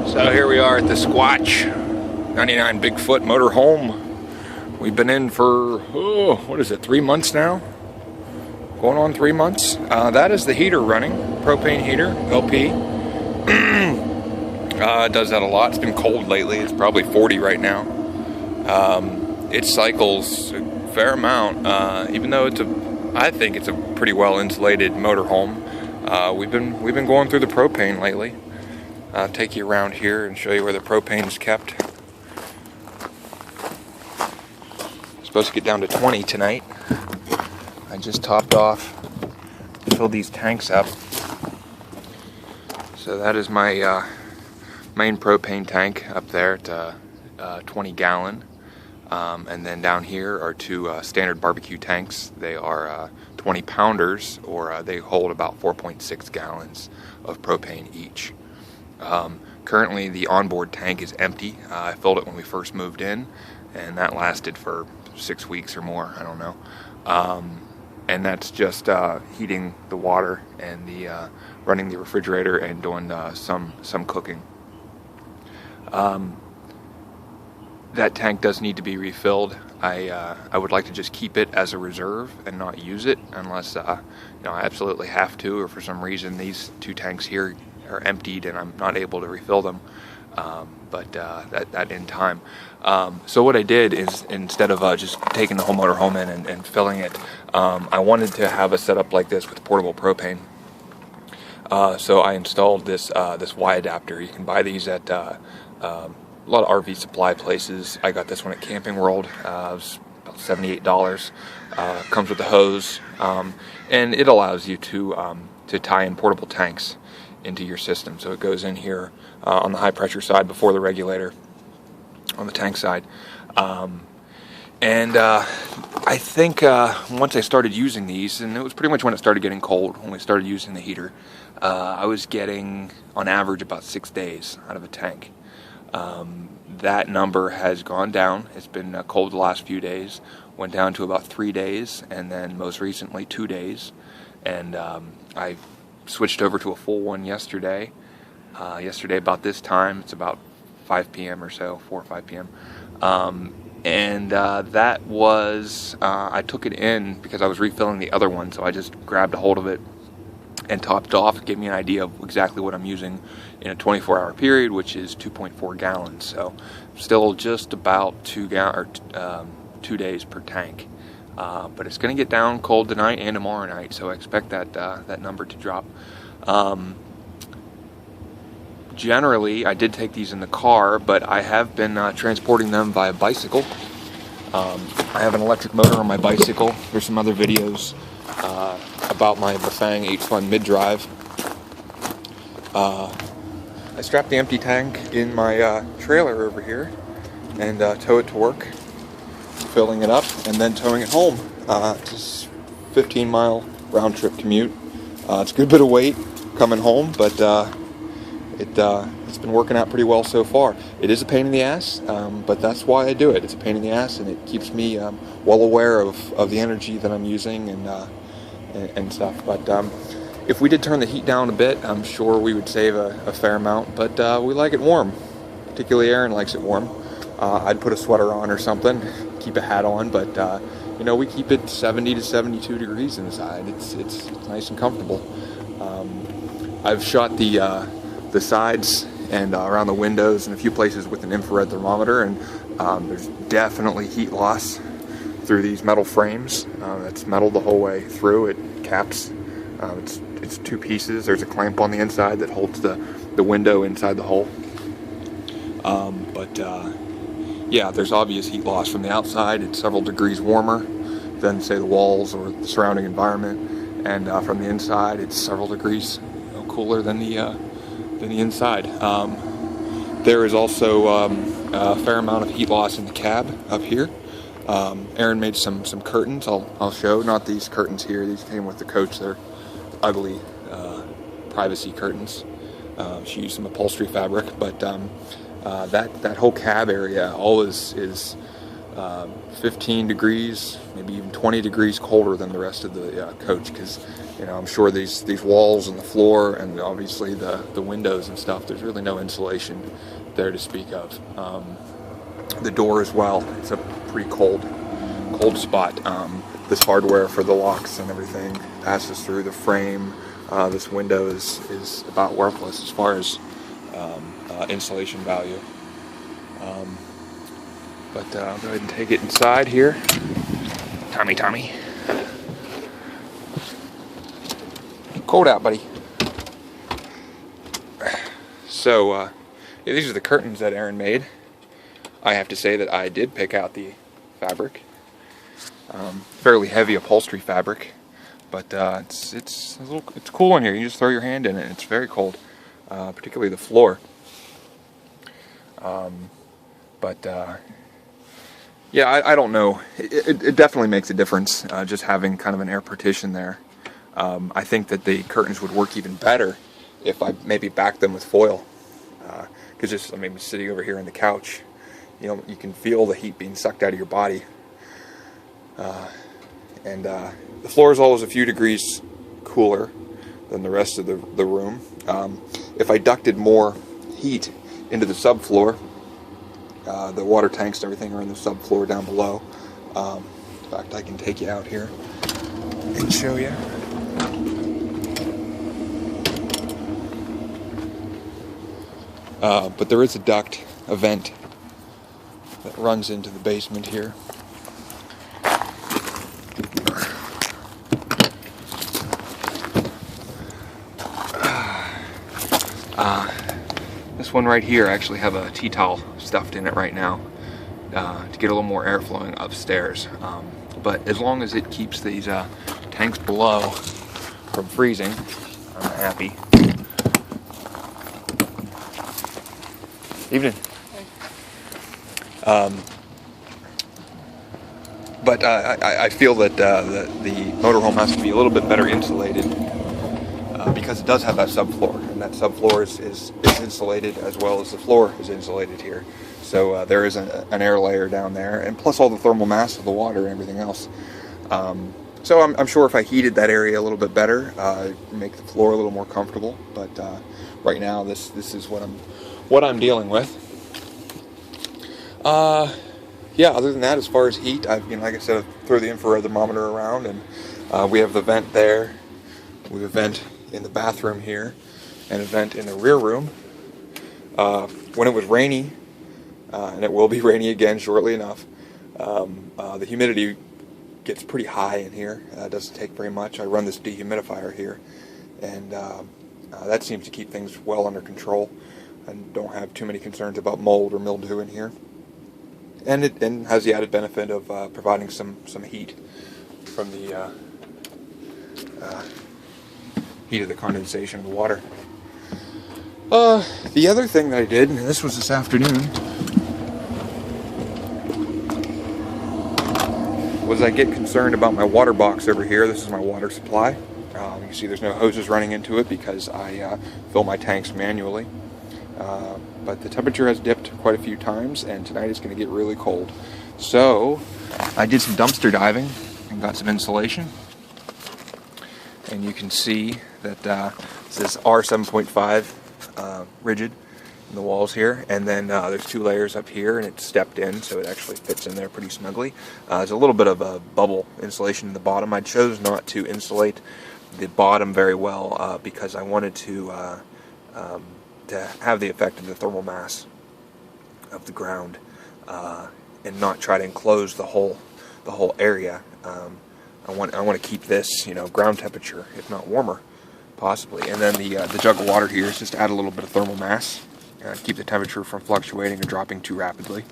So here we are at the Squatch 99 Bigfoot Motorhome. We've been in for, what is it, 3 months now? Going on 3 months. That is the heater running, propane heater, LP. It does that a lot. It's been cold lately. It's probably 40 right now. It cycles a fair amount, even though I think it's a pretty well insulated motorhome. We've been going through the propane lately. I'll take you around here and show you where the propane is kept. Supposed to get down to 20 tonight. I just topped off, filled these tanks up. So that is my main propane tank up there at 20 gallon. And then down here are two standard barbecue tanks. They are 20 pounders, or they hold about 4.6 gallons of propane each. Currently the onboard tank is empty. I filled it when we first moved in, and that lasted for 6 weeks or more, I don't know. And that's just heating the water and the running the refrigerator and doing some cooking. That tank does need to be refilled. I would like to just keep it as a reserve and not use it unless I absolutely have to, or for some reason these two tanks here are emptied and I'm not able to refill them. But that in time. So what I did is, instead of just taking the whole motorhome in and filling it, I wanted to have a setup like this with portable propane. So I installed this Y adapter. You can buy these at a lot of RV supply places. I got this one at Camping World. It was about $78. Comes with a hose, and it allows you to tie in portable tanks into your system. So it goes in here on the high pressure side before the regulator on the tank side. And I think once I started using these, and it was pretty much when it started getting cold, when we started using the heater, I was getting on average about 6 days out of a tank. That number has gone down. It's been cold the last few days, went down to about 3 days, and then most recently 2 days. And I switched over to a full one yesterday. Yesterday about this time, it's about 5 p.m. or so, 4 or 5 p.m. And that was, I took it in because I was refilling the other one, so I just grabbed a hold of it and topped off. It gave me an idea of exactly what I'm using in a 24-hour period, which is 2.4 gallons. So still just about 2 days per tank. But it's going to get down cold tonight and tomorrow night, so I expect that number to drop. Generally, I did take these in the car, but I have been transporting them via bicycle. I have an electric motor on my bicycle. There's some other videos about my Bafang H-Fun mid-drive. I strapped the empty tank in my trailer over here and tow it to work, filling it up and then towing it home. It's a 15-mile round-trip commute. It's a good bit of weight coming home, but it's been working out pretty well so far. It is a pain in the ass, but that's why I do it. It's a pain in the ass, and it keeps me well aware of the energy that I'm using and stuff. But if we did turn the heat down a bit, I'm sure we would save a fair amount. But we like it warm. Particularly Aaron likes it warm. I'd put a sweater on or something, keep a hat on, but we keep it 70 to 72 degrees inside. It's nice and comfortable. I've shot the sides and around the windows and a few places with an infrared thermometer, and there's definitely heat loss through these metal frames. It's metal the whole way through. It caps. It's two pieces. There's a clamp on the inside that holds the window inside the hole. Yeah, there's obvious heat loss from the outside. It's several degrees warmer than, say, the walls or the surrounding environment, and from the inside, it's several degrees cooler than the inside. There is also a fair amount of heat loss in the cab up here. Aaron made some curtains. I'll show. Not these curtains here. These came with the coach. They're ugly privacy curtains. She used some upholstery fabric, but that whole cab area always is 15 degrees, maybe even 20 degrees colder than the rest of the coach, because I'm sure these walls and the floor and obviously the windows and stuff, there's really no insulation there to speak of. The door as well, it's a pretty cold spot. This hardware for the locks and everything passes through the frame. This window is about worthless as far as insulation value. But I'll go ahead and take it inside here. Tommy. Cold out, buddy. So, yeah, these are the curtains that Aaron made. I have to say that I did pick out the fabric. Fairly heavy upholstery fabric, but it's cool in here. You just throw your hand in it. It's very cold, particularly the floor. Yeah, I don't know. It definitely makes a difference, just having kind of an air partition there. I think that the curtains would work even better if I maybe backed them with foil. Because sitting over here on the couch, you can feel the heat being sucked out of your body. The floor is always a few degrees cooler than the rest of the room. If I ducted more heat into the subfloor, the water tanks and everything are in the subfloor down below. In fact, I can take you out here and show you. But there is a vent that runs into the basement here. This one right here, I actually have a tea towel stuffed in it right now to get a little more air flowing upstairs. But as long as it keeps these tanks below from freezing, I'm happy. Evening. But I feel that the motorhome has to be a little bit better insulated because it does have that subfloor, and that subfloor is insulated as well as the floor is insulated here. So there is an air layer down there, and plus all the thermal mass of the water and everything else. So I'm sure if I heated that area a little bit better, make the floor a little more comfortable. But right now, this is what I'm dealing with. Yeah, other than that, as far as heat, like I said, I throw the infrared thermometer around, and we have the vent there. We have a vent in the bathroom here, and a vent in the rear room. When it was rainy, and it will be rainy again shortly enough, the humidity gets pretty high in here. It doesn't take very much. I run this dehumidifier here, and that seems to keep things well under control. And don't have too many concerns about mold or mildew in here. And it has the added benefit of providing some heat from the heat of the condensation of the water. The other thing that I did, and this was this afternoon, was I get concerned about my water box over here. This is my water supply. You can see there's no hoses running into it because I fill my tanks manually. But the temperature has dipped quite a few times, and tonight it's going to get really cold. So I did some dumpster diving and got some insulation. And you can see that this is R7.5 rigid in the walls here, and then there's two layers up here, and it's stepped in, so it actually fits in there pretty snugly. There's a little bit of a bubble insulation in the bottom. I chose not to insulate the bottom very well because I wanted to have the effect of the thermal mass of the ground and not try to enclose the whole area. I want to keep this, ground temperature, if not warmer, possibly. And then the jug of water here is just to add a little bit of thermal mass, keep the temperature from fluctuating or dropping too rapidly.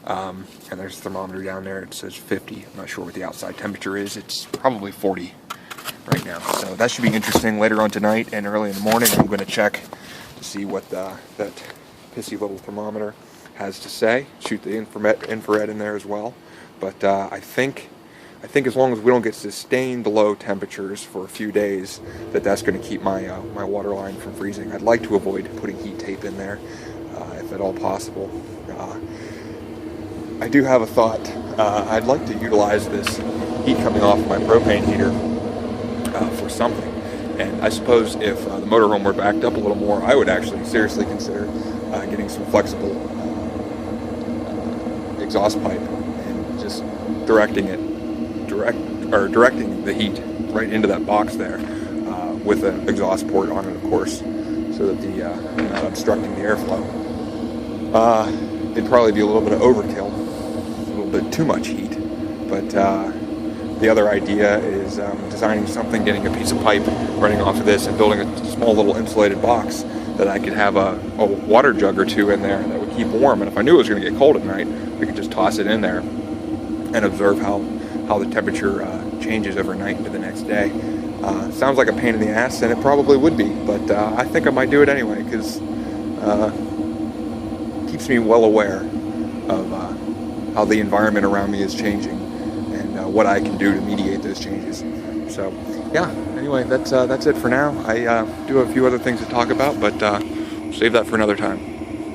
And there's a thermometer down there. It says 50. I'm not sure what the outside temperature is. It's probably 40 right now. So that should be interesting. Later on tonight and early in the morning, I'm going to check to see what that pissy little thermometer has to say. Shoot the infrared in there as well. But I think as long as we don't get sustained low temperatures for a few days, that's going to keep my water line from freezing. I'd like to avoid putting heat tape in there, if at all possible. I do have a thought I'd like to utilize this heat coming off of my propane heater for something. And I suppose if the motorhome were backed up a little more, I would actually seriously consider getting some flexible exhaust pipe and just directing the heat right into that box there with an exhaust port on it, of course, so that the not obstructing the airflow. It'd probably be a little bit of overkill, a little bit too much heat, but the other idea is designing something, getting a piece of pipe running off of this and building a small little insulated box that I could have a water jug or two in there that would keep warm. And if I knew it was going to get cold at night, we could just toss it in there and observe how the temperature changes overnight into the next day. Sounds like a pain in the ass, and it probably would be, but I think I might do it anyway, because it keeps me well aware of how the environment around me is changing and what I can do to mediate those changes. So yeah, anyway, that's it for now. I do have a few other things to talk about, but save that for another time.